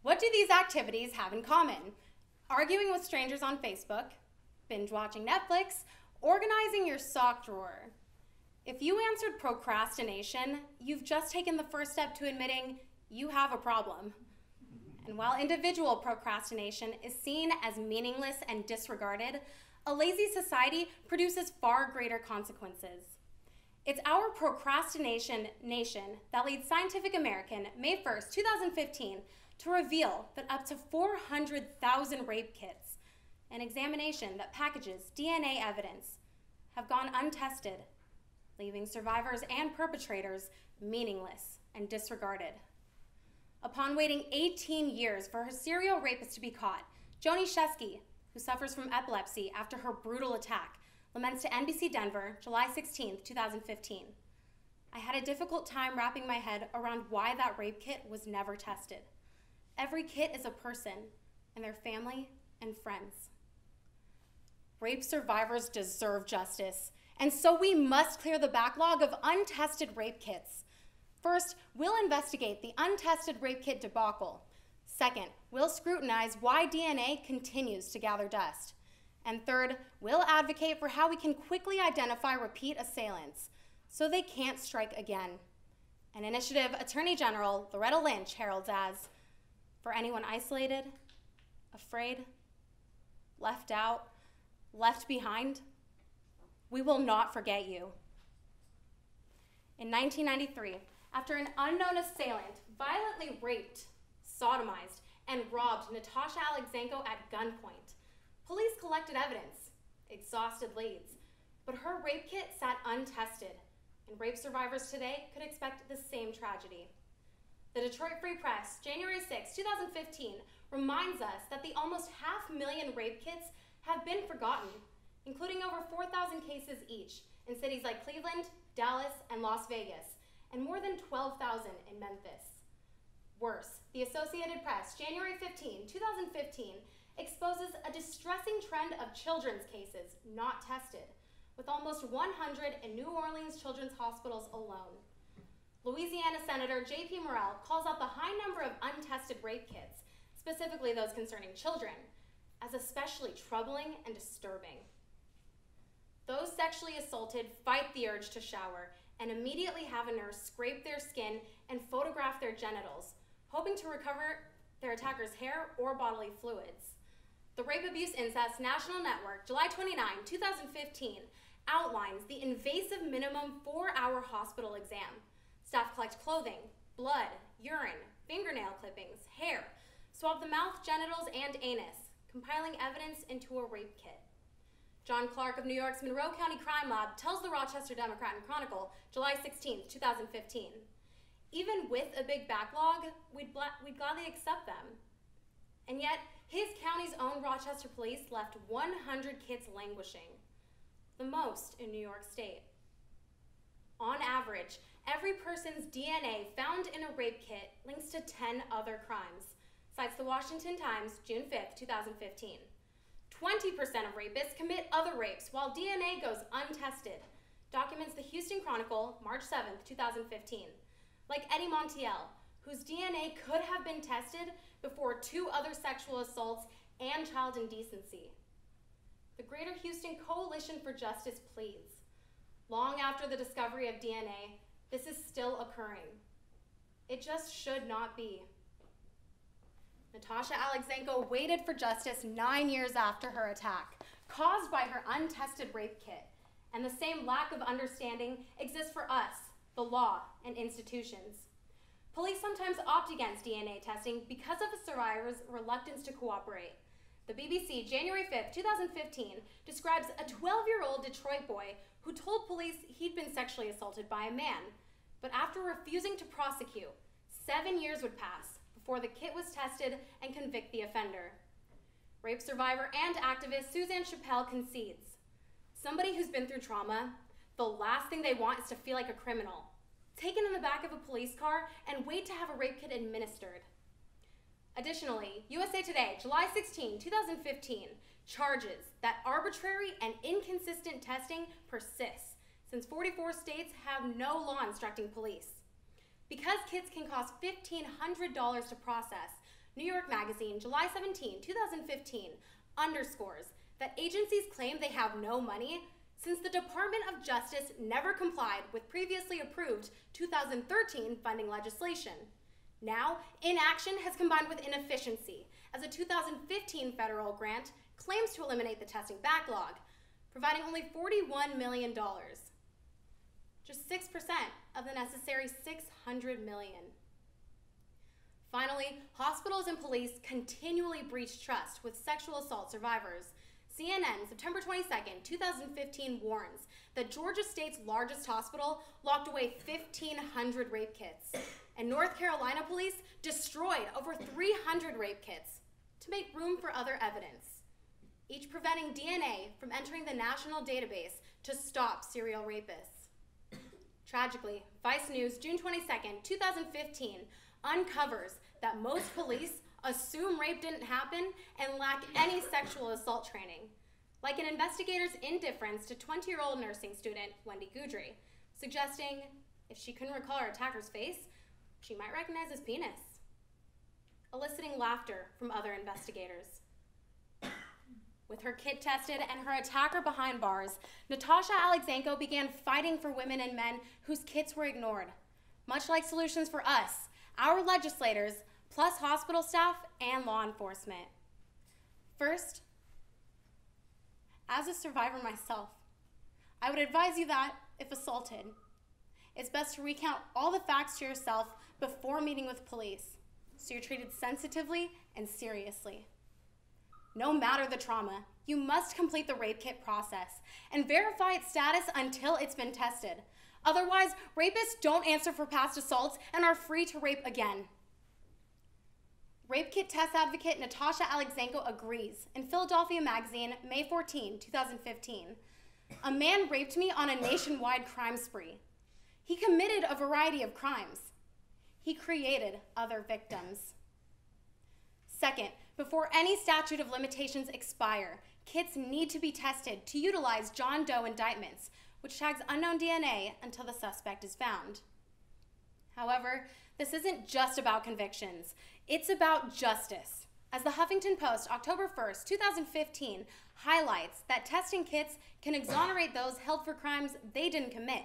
What do these activities have in common? Arguing with strangers on Facebook, binge watching Netflix, organizing your sock drawer. If you answered procrastination, you've just taken the first step to admitting you have a problem. And while individual procrastination is seen as meaningless and disregarded, a lazy society produces far greater consequences. It's our procrastination nation that leads Scientific American, May 1st, 2015, to reveal that up to 400,000 rape kits, an examination that packages DNA evidence, have gone untested, leaving survivors and perpetrators meaningless and disregarded. Upon waiting 18 years for her serial rapist to be caught, Joni Shesky, who suffers from epilepsy after her brutal attack, laments to NBC Denver, July 16, 2015. I had a difficult time wrapping my head around why that rape kit was never tested. Every kit is a person and their family and friends. Rape survivors deserve justice, and so we must clear the backlog of untested rape kits. First, we'll investigate the untested rape kit debacle. Second, we'll scrutinize why DNA continues to gather dust. And third, we'll advocate for how we can quickly identify repeat assailants so they can't strike again. An initiative Attorney General Loretta Lynch heralds as, for anyone isolated, afraid, left out, left behind, we will not forget you. In 1993, after an unknown assailant violently raped, sodomized, and robbed Natasha Alexenko at gunpoint, police collected evidence, exhausted leads, but her rape kit sat untested, and rape survivors today could expect the same tragedy. The Detroit Free Press, January 6, 2015, reminds us that the almost 500,000 rape kits have been forgotten, including over 4,000 cases each in cities like Cleveland, Dallas, and Las Vegas, and more than 12,000 in Memphis. Worse, the Associated Press, January 15, 2015, exposes a distressing trend of children's cases not tested, with almost 100 in New Orleans children's hospitals alone. Louisiana Senator J.P. Morrell calls out the high number of untested rape kits, specifically those concerning children, as especially troubling and disturbing. Those sexually assaulted fight the urge to shower and immediately have a nurse scrape their skin and photograph their genitals, hoping to recover their attacker's hair or bodily fluids. The Rape Abuse Incest National Network, July 29, 2015, outlines the invasive minimum 4-hour hospital exam. Staff collect clothing, blood, urine, fingernail clippings, hair, swab the mouth, genitals, and anus, compiling evidence into a rape kit. John Clark of New York's Monroe County Crime Lab tells the Rochester Democrat and Chronicle, July 16, 2015, even with a big backlog, we'd gladly accept them. And yet, his county's own Rochester police left 100 kits languishing, the most in New York State. On average, every person's DNA found in a rape kit links to 10 other crimes, cites the Washington Times, June 5, 2015. 20% of rapists commit other rapes while DNA goes untested, documents the Houston Chronicle, March 7, 2015. Like Eddie Montiel, whose DNA could have been tested before 2 other sexual assaults and child indecency. The Greater Houston Coalition for Justice pleads. Long after the discovery of DNA, this is still occurring. It just should not be. Natasha Alexenko waited for justice 9 years after her attack, caused by her untested rape kit, and the same lack of understanding exists for us, the law, and institutions. Police sometimes opt against DNA testing because of a survivor's reluctance to cooperate. The BBC, January 5, 2015, describes a 12-year-old Detroit boy who told police he'd been sexually assaulted by a man, but after refusing to prosecute, 7 years would pass before the kit was tested and convict the offender. Rape survivor and activist Suzanne Chappelle concedes. Somebody who's been through trauma, the last thing they want is to feel like a criminal, taken in the back of a police car and wait to have a rape kit administered. Additionally, USA Today, July 16, 2015, charges that arbitrary and inconsistent testing persists since 44 states have no law instructing police. Because kits can cost $1,500 to process, New York Magazine, July 17, 2015, underscores that agencies claim they have no money since the Department of Justice never complied with previously approved 2013 funding legislation. Now, inaction has combined with inefficiency, as a 2015 federal grant claims to eliminate the testing backlog, providing only $41 million, just 6% of the necessary $600 million. Finally, hospitals and police continually breach trust with sexual assault survivors. CNN, September 22nd, 2015 warns that Georgia State's largest hospital locked away 1,500 rape kits, and North Carolina police destroyed over 300 rape kits to make room for other evidence, each preventing DNA from entering the national database to stop serial rapists. Tragically, Vice News, June 22nd, 2015, uncovers that most police assume rape didn't happen and lack any sexual assault training, like an investigator's indifference to 20-year-old nursing student Wendy Goudry, suggesting if she couldn't recall her attacker's face, she might recognize his penis, eliciting laughter from other investigators. With her kit tested and her attacker behind bars, Natasha Alexenko began fighting for women and men whose kits were ignored, much like solutions for us, our legislators, plus hospital staff and law enforcement. First, as a survivor myself, I would advise you that, if assaulted, it's best to recount all the facts to yourself before meeting with police, so you're treated sensitively and seriously. No matter the trauma, you must complete the rape kit process and verify its status until it's been tested. Otherwise, rapists don't answer for past assaults and are free to rape again. Rape kit test advocate Natasha Alexenko agrees in Philadelphia Magazine, May 14, 2015. A man raped me on a nationwide crime spree. He committed a variety of crimes. He created other victims. Second, before any statute of limitations expire, kits need to be tested to utilize John Doe indictments, which tags unknown DNA until the suspect is found. However, this isn't just about convictions. It's about justice. As the Huffington Post, October 1st, 2015, highlights that testing kits can exonerate those held for crimes they didn't commit,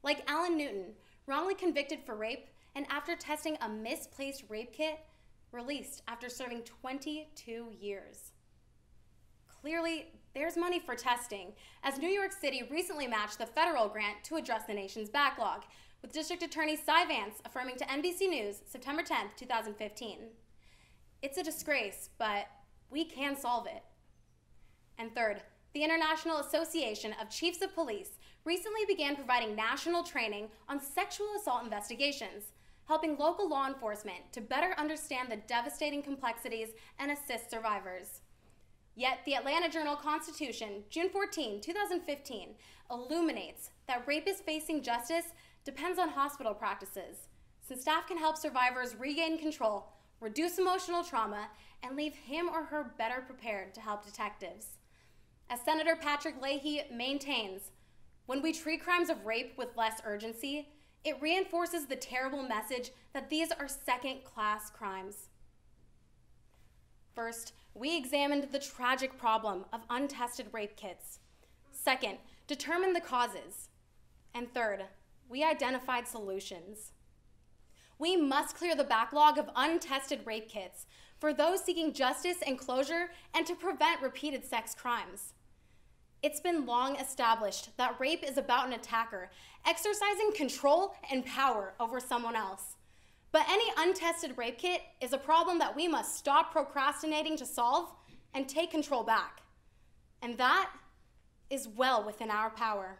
like Alan Newton, wrongly convicted for rape, and after testing a misplaced rape kit, released after serving 22 years. Clearly, there's money for testing, as New York City recently matched the federal grant to address the nation's backlog, with District Attorney Cy Vance affirming to NBC News September 10th, 2015. It's a disgrace, but we can solve it. And third, the International Association of Chiefs of Police recently began providing national training on sexual assault investigations, helping local law enforcement to better understand the devastating complexities and assist survivors. Yet the Atlanta Journal-Constitution, June 14, 2015, illuminates that rapists facing justice depends on hospital practices, since staff can help survivors regain control, reduce emotional trauma, and leave him or her better prepared to help detectives. As Senator Patrick Leahy maintains, when we treat crimes of rape with less urgency, it reinforces the terrible message that these are second-class crimes. First, we examined the tragic problem of untested rape kits. Second, determined the causes. And third, we identified solutions. We must clear the backlog of untested rape kits for those seeking justice and closure and to prevent repeated sex crimes. It's been long established that rape is about an attacker exercising control and power over someone else. But any untested rape kit is a problem that we must stop procrastinating to solve and take control back. And that is well within our power.